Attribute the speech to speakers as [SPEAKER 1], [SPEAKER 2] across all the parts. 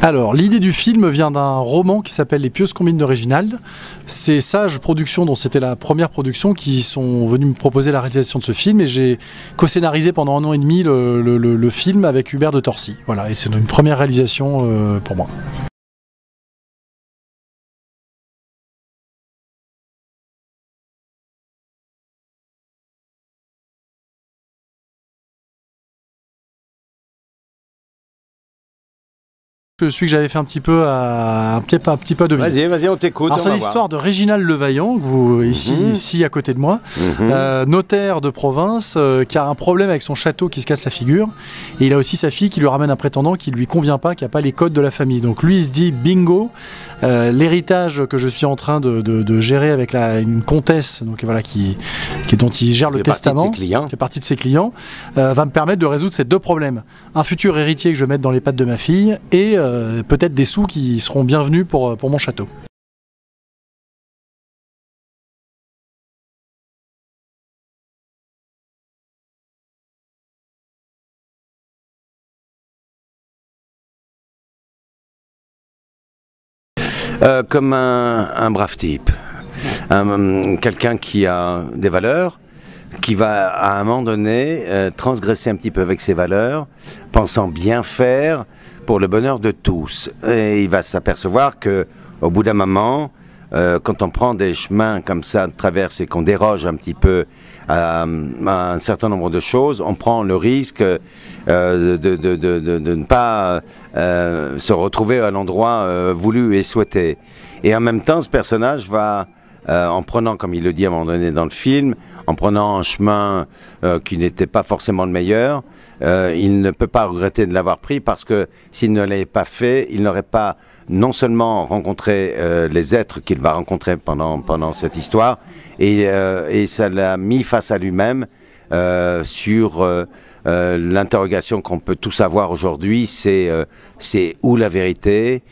[SPEAKER 1] Alors, l'idée du film vient d'un roman qui s'appelle Les Pieuses Combines de Réginald. C'est Sage Productions, dont c'était la première production, qui sont venus me proposer la réalisation de ce film, et j'ai co-scénarisé pendant 1 an et demi le film avec Hubert de Torcy. Voilà, et c'est une première réalisation pour moi. Celui que j'avais fait un petit peu un petit peu à deviner.
[SPEAKER 2] Vas-y, on t'écoute.
[SPEAKER 1] C'est l'histoire de Réginald Levaillant, que vous ici à côté de moi, notaire de province, qui a un problème avec son château qui se casse la figure, et il a aussi sa fille qui lui ramène un prétendant qui lui convient pas, qui a pas les codes de la famille. Donc lui il se dit bingo, l'héritage que je suis en train de gérer avec une comtesse, donc voilà dont il gère le testament, qui fait partie de ses clients, va me permettre de résoudre ces 2 problèmes. Un futur héritier que je vais mettre dans les pattes de ma fille, et peut-être des sous qui seront bienvenus pour mon château.
[SPEAKER 2] Comme un brave type, quelqu'un qui a des valeurs, qui va à un moment donné transgresser un petit peu avec ses valeurs, pensant bien faire pour le bonheur de tous. Et il va s'apercevoir que, au bout d'un moment, quand on prend des chemins comme ça de traverse et qu'on déroge un petit peu à un certain nombre de choses, on prend le risque de ne pas se retrouver à l'endroit voulu et souhaité. Et en même temps, ce personnage va, en prenant, comme il le dit à un moment donné dans le film, en prenant un chemin qui n'était pas forcément le meilleur, il ne peut pas regretter de l'avoir pris, parce que s'il ne l'avait pas fait, il n'aurait pas non seulement rencontré les êtres qu'il va rencontrer pendant cette histoire, et ça l'a mis face à lui-même sur l'interrogation qu'on peut tous avoir aujourd'hui, c'est où la vérité,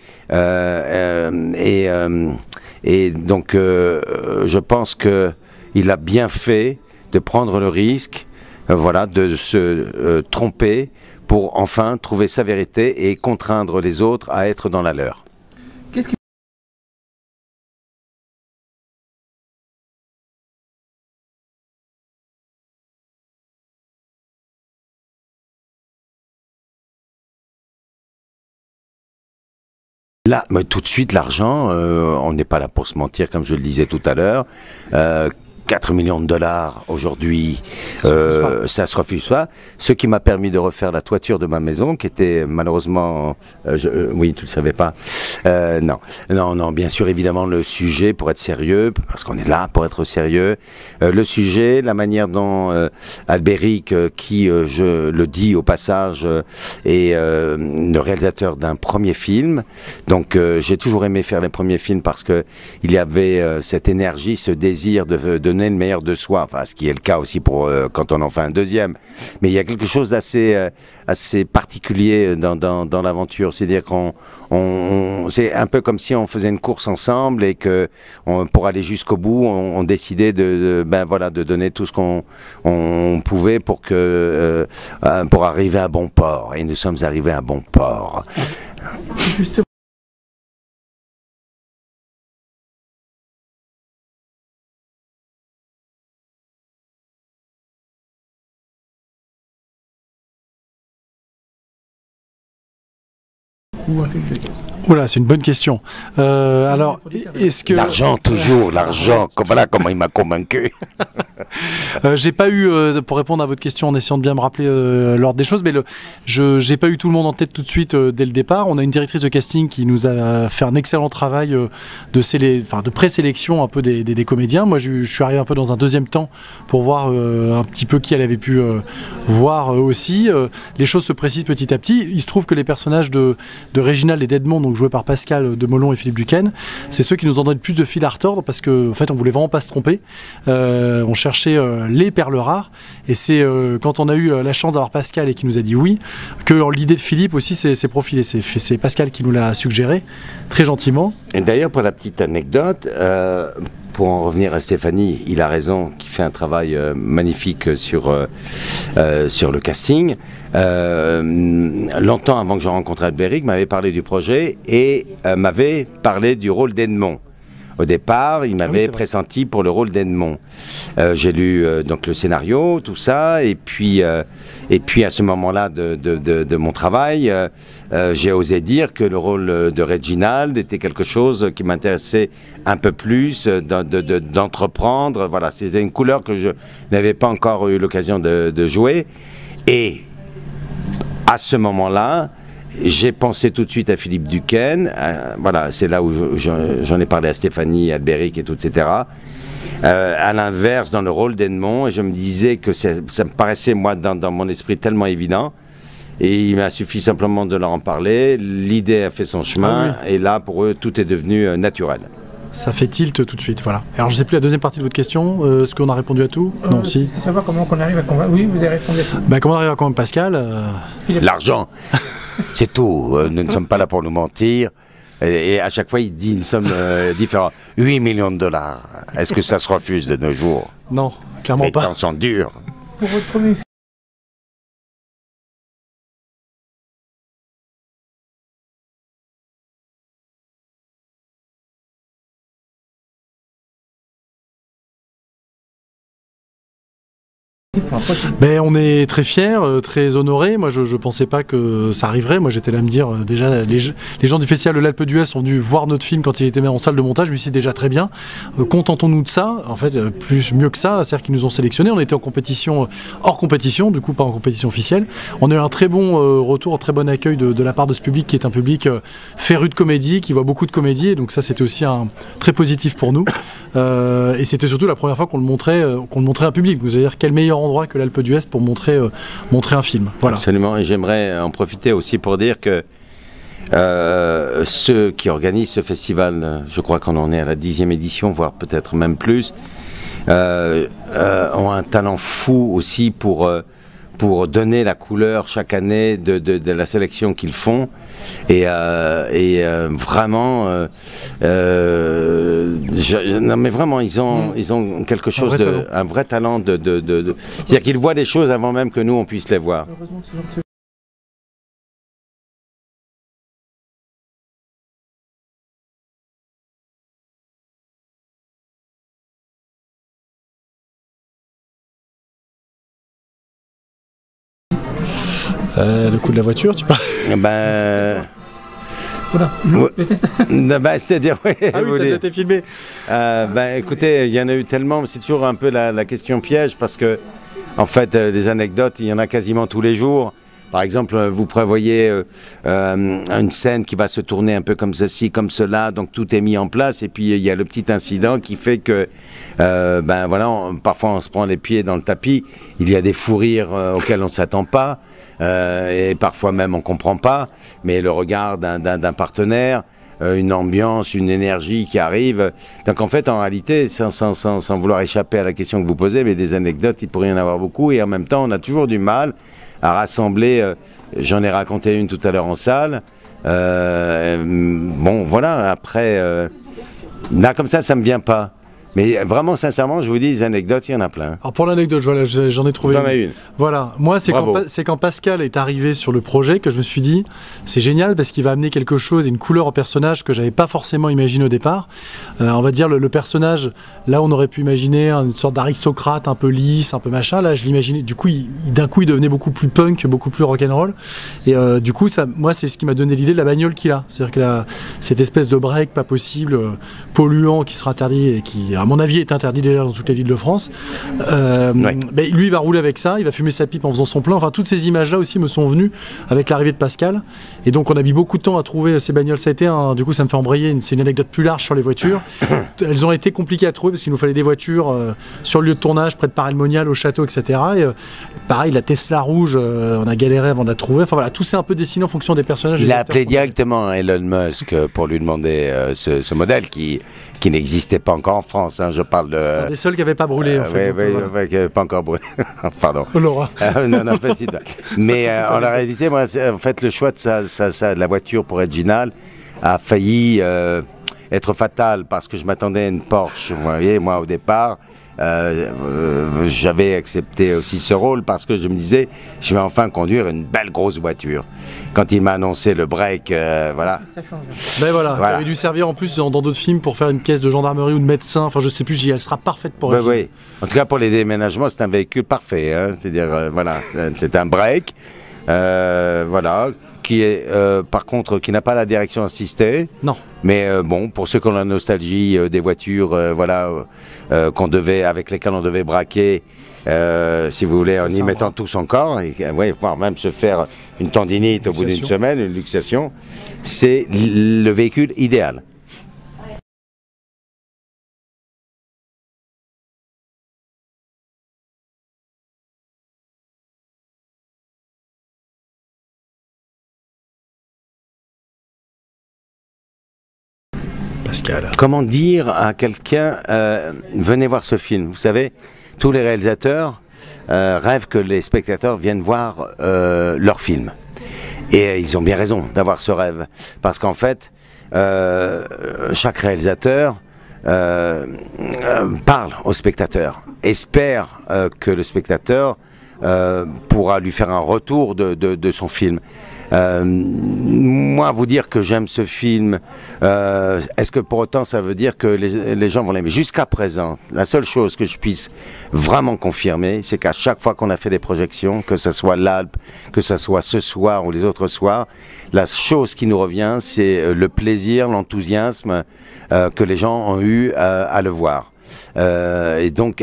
[SPEAKER 2] et donc je pense qu'il a bien fait de prendre le risque, voilà, de se tromper pour enfin trouver sa vérité et contraindre les autres à être dans la leur. Là, mais tout de suite, l'argent, on n'est pas là pour se mentir, comme je le disais tout à l'heure. 4 millions de dollars aujourd'hui, ça se refuse pas. Ce qui m'a permis de refaire la toiture de ma maison, qui était malheureusement, oui, tu le savais pas. Non, bien sûr, évidemment, le sujet, pour être sérieux, parce qu'on est là pour être sérieux. Le sujet, la manière dont Albéric, qui, je le dis au passage, est le réalisateur d'un premier film. Donc, j'ai toujours aimé faire les premiers films parce que il y avait cette énergie, ce désir de donner le meilleur de soi, enfin ce qui est le cas aussi pour quand on en fait un deuxième. Mais il y a quelque chose d'assez assez particulier dans l'aventure, c'est-à-dire c'est un peu comme si on faisait une course ensemble et que pour aller jusqu'au bout, on décidait de donner tout ce qu'on pouvait pour arriver à bon port. Et nous sommes arrivés à bon port.
[SPEAKER 1] Voilà, c'est une bonne question. Alors, est-ce que...
[SPEAKER 2] L'argent, toujours, l'argent. Voilà comment il m'a convaincu.
[SPEAKER 1] J'ai pas eu, pour répondre à votre question en essayant de bien me rappeler l'ordre des choses, mais j'ai pas eu tout le monde en tête tout de suite dès le départ. On a une directrice de casting qui nous a fait un excellent travail de présélection un peu des comédiens. Moi, je suis arrivé un peu dans un deuxième temps pour voir un petit peu qui elle avait pu voir aussi. Les choses se précisent petit à petit. Il se trouve que les personnages de Réginald et d'Edmond, donc joués par Pascal Demolon et Philippe Duquesne, c'est ceux qui nous ont donné le plus de fil à retordre parce qu'en fait, on voulait vraiment pas se tromper. On cherchait les perles rares, et c'est quand on a eu la chance d'avoir Pascal et qui nous a dit oui, que l'idée de Philippe aussi s'est profilée. C'est Pascal qui nous l'a suggéré, très gentiment.
[SPEAKER 2] Et d'ailleurs, pour la petite anecdote, pour en revenir à Stéphanie, il a raison, qui fait un travail magnifique sur le casting. Longtemps avant que je rencontre Albéric, m'avait parlé du projet et m'avait parlé du rôle d'Edmond. Au départ, il m'avait pressenti pour le rôle d'Edmond. J'ai lu donc le scénario, tout ça, et puis à ce moment-là de mon travail, j'ai osé dire que le rôle de Reginald était quelque chose qui m'intéressait un peu plus, d'entreprendre. Voilà, c'était une couleur que je n'avais pas encore eu l'occasion de jouer. Et à ce moment-là, j'ai pensé tout de suite à Philippe Duquesne. Voilà, c'est là où j'en ai parlé à Stéphanie, Albéric et tout, etc. À l'inverse, dans le rôle d'Edmond, et je me disais que ça me paraissait, moi, dans mon esprit, tellement évident. Et il m'a suffi simplement de leur en parler. L'idée a fait son chemin, et là, pour eux, tout est devenu naturel.
[SPEAKER 1] Ça fait tilt tout de suite, voilà. Alors je ne sais plus la deuxième partie de votre question, est-ce qu'on a répondu à tout? Non, si.
[SPEAKER 3] C'est savoir comment on arrive à convaincre. Oui, vous avez répondu à tout.
[SPEAKER 1] Comment on arrive à convaincre Pascal
[SPEAKER 2] L'argent, c'est tout. Nous ne sommes pas là pour nous mentir. Et à chaque fois, il dit une somme différente. 8 millions de dollars. Est-ce que ça se refuse de nos jours?
[SPEAKER 1] Non, clairement pas.
[SPEAKER 2] Les temps sont durs.
[SPEAKER 3] Pour votre premier film.
[SPEAKER 1] On est très fiers, très honorés. Moi, je pensais pas que ça arriverait. Moi, j'étais là à me dire, déjà, les gens du Festival de l'Alpe d'Huez sont venus voir notre film quand il était mis en salle de montage. Je me suis dit, déjà très bien. Contentons-nous de ça. En fait, mieux que ça, c'est-à-dire qu'ils nous ont sélectionnés. On était en compétition, hors compétition, du coup, pas en compétition officielle. On a eu un très bon retour, un très bon accueil de la part de ce public qui est un public féru de comédie, qui voit beaucoup de comédie. Et donc, ça, c'était aussi très positif pour nous. Et c'était surtout la première fois qu'on le montrait à un public. Vous allez dire, quel meilleur endroit que l'Alpe d'Huez pour montrer un film. Voilà.
[SPEAKER 2] Absolument, et j'aimerais en profiter aussi pour dire que ceux qui organisent ce festival, je crois qu'on en est à la 10e édition, voire peut-être même plus, ont un talent fou aussi pour donner la couleur chaque année de la sélection qu'ils font. Et vraiment, non mais vraiment, ils ont quelque chose un vrai talent c'est-à-dire qu'ils voient des choses avant même que nous on puisse les voir.
[SPEAKER 1] Le coup de la voiture, tu parles?
[SPEAKER 2] C'est-à-dire, oui.
[SPEAKER 1] Ah oui, ça a déjà été filmé.
[SPEAKER 2] Écoutez, il y en a eu tellement, c'est toujours un peu la question piège, parce que, en fait, des anecdotes, il y en a quasiment tous les jours. Par exemple, vous prévoyez une scène qui va se tourner un peu comme ceci, comme cela, donc tout est mis en place, et puis il y a le petit incident qui fait que, voilà, parfois on se prend les pieds dans le tapis, il y a des fous rires auxquels on ne s'attend pas, et parfois même on ne comprend pas, mais le regard d'un partenaire, une ambiance, une énergie qui arrive. Donc en fait, en réalité, sans vouloir échapper à la question que vous posez, mais des anecdotes, il pourrait y en avoir beaucoup, et en même temps, on a toujours du mal à rassembler, j'en ai raconté une tout à l'heure en salle, bon voilà, après, là comme ça me vient pas. Mais vraiment, sincèrement, je vous dis, les anecdotes, il y en a plein.
[SPEAKER 1] Alors pour l'anecdote, voilà, j'en ai trouvé
[SPEAKER 2] une.
[SPEAKER 1] Voilà, moi, c'est quand Pascal est arrivé sur le projet que je me suis dit, c'est génial parce qu'il va amener quelque chose, une couleur au personnage que j'avais pas forcément imaginé au départ. On va dire le personnage, là, on aurait pu imaginer une sorte d'aristocrate un peu lisse, un peu machin. Là, je l'imaginais. Du coup, d'un coup, il devenait beaucoup plus punk, beaucoup plus rock'n'roll. Et du coup, moi, c'est ce qui m'a donné l'idée de la bagnole qu'il a. C'est-à-dire que cette espèce de break pas possible, polluant, qui sera interdit et qui, à mon avis, est interdit déjà dans toutes les villes de France. Lui, il va rouler avec ça, il va fumer sa pipe en faisant son plein. Enfin, toutes ces images-là aussi me sont venues avec l'arrivée de Pascal. Et donc, on a mis beaucoup de temps à trouver ces bagnoles. Ça a été du coup, ça me fait embrayer. C'est une anecdote plus large sur les voitures. Elles ont été compliquées à trouver parce qu'il nous fallait des voitures sur le lieu de tournage, près de Paray-le-Monial, au château, etc. Et pareil, la Tesla rouge, on a galéré avant de la trouver. Enfin voilà, tout s'est un peu dessiné en fonction des personnages.
[SPEAKER 2] Il a appelé directement Elon Musk pour lui demander ce modèle qui n'existait pas encore en France. Hein, je parle de.
[SPEAKER 1] C'est un des seuls qui n'avait pas brûlé. En fait,
[SPEAKER 2] qui n'avait pas encore brûlé. Pardon.
[SPEAKER 1] Laura.
[SPEAKER 2] Non, petite. Mais en la réalité, moi, en fait, le choix de la voiture pour Reginald a failli être fatal parce que je m'attendais à une Porsche. Vous voyez, moi au départ, j'avais accepté aussi ce rôle parce que je me disais, je vais enfin conduire une belle grosse voiture. Quand il m'a annoncé le break, voilà.
[SPEAKER 3] Ça change.
[SPEAKER 1] Ben voilà, ça aurait dû servir en plus dans d'autres films pour faire une pièce de gendarmerie ou de médecin, enfin je sais plus, elle sera parfaite pour elle.
[SPEAKER 2] Oui. En tout cas pour les déménagements, c'est un véhicule parfait, hein. C'est-à-dire, voilà, c'est un break, voilà, qui est, par contre, qui n'a pas la direction assistée.
[SPEAKER 1] Non.
[SPEAKER 2] Mais bon, pour ceux qui ont la nostalgie des voitures, voilà, avec lesquelles on devait braquer, si vous voulez, en y mettant tout son corps, et voire même se faire une tendinite au bout d'une semaine, une luxation, c'est le véhicule idéal.
[SPEAKER 1] Pascal.
[SPEAKER 2] Comment dire à quelqu'un, venez voir ce film. Vous savez, tous les réalisateurs rêvent que les spectateurs viennent voir leur film. Et ils ont bien raison d'avoir ce rêve. Parce qu'en fait, chaque réalisateur parle au spectateur, espère que le spectateur pourra lui faire un retour de son film. Moi, vous dire que j'aime ce film, est-ce que pour autant ça veut dire que les gens vont l'aimer? Jusqu'à présent, la seule chose que je puisse vraiment confirmer, c'est qu'à chaque fois qu'on a fait des projections, que ce soit l'Alpe, que ce soit ce soir ou les autres soirs, la chose qui nous revient, c'est le plaisir, l'enthousiasme que les gens ont eu à le voir. Et donc,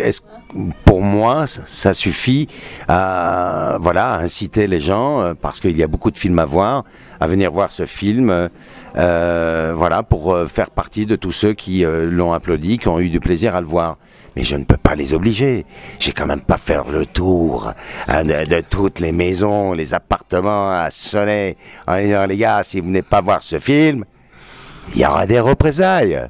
[SPEAKER 2] pour moi, ça suffit à inciter les gens, parce qu'il y a beaucoup de films à voir, à venir voir ce film, voilà, pour faire partie de tous ceux qui l'ont applaudi, qui ont eu du plaisir à le voir. Mais je ne peux pas les obliger. J'ai quand même pas faire le tour de toutes les maisons, les appartements à sonner en disant, les gars, si vous venez pas voir ce film, il y aura des représailles.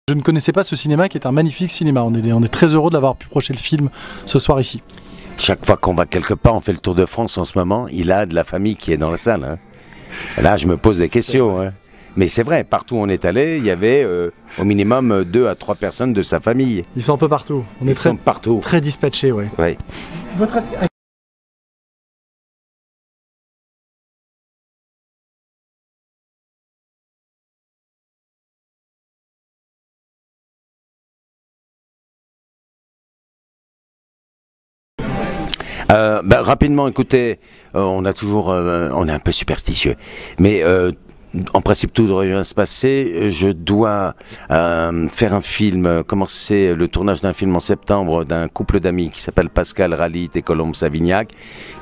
[SPEAKER 1] Je ne connaissais pas ce cinéma qui est un magnifique cinéma. On est très heureux de l'avoir pu projeter le film ce soir ici.
[SPEAKER 2] Chaque fois qu'on va quelque part, on fait le Tour de France en ce moment, il a de la famille qui est dans la salle. Hein. Là, je me pose des questions. Hein. Mais c'est vrai, partout où on est allé, il y avait au minimum 2 à 3 personnes de sa famille.
[SPEAKER 1] Ils sont un peu partout.
[SPEAKER 2] Ils sont partout.
[SPEAKER 1] Très dispatchés, oui.
[SPEAKER 2] Ouais. Rapidement, écoutez, on est un peu superstitieux, mais en principe tout devrait bien se passer. Je dois faire un film, commencer le tournage d'un film en septembre d'un couple d'amis qui s'appelle Pascal Ralit et Colombe Savignac,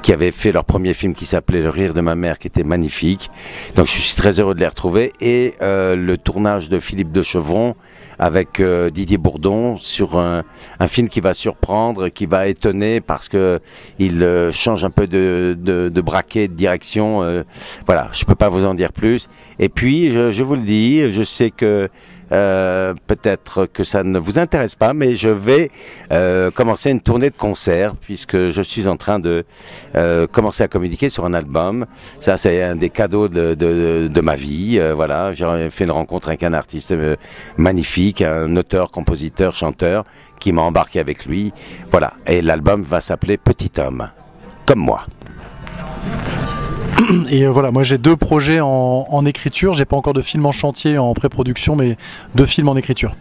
[SPEAKER 2] qui avaient fait leur premier film qui s'appelait Le rire de ma mère, qui était magnifique. Donc je suis très heureux de les retrouver. Et le tournage de Philippe de Chevron avec Didier Bourdon sur un film qui va surprendre, qui va étonner parce que il change un peu de braquet, de direction. Voilà, je peux pas vous en dire plus. Et puis, je vous le dis, je sais que peut-être que ça ne vous intéresse pas, mais je vais commencer une tournée de concerts puisque je suis en train de commencer à communiquer sur un album. Ça, c'est un des cadeaux de ma vie. Voilà, j'ai fait une rencontre avec un artiste magnifique, un auteur, compositeur, chanteur, qui m'a embarqué avec lui. Voilà, et l'album va s'appeler Petit Homme, comme moi.
[SPEAKER 1] Et voilà, moi j'ai 2 projets en écriture. J'ai pas encore de film en chantier en pré-production, mais 2 films en écriture.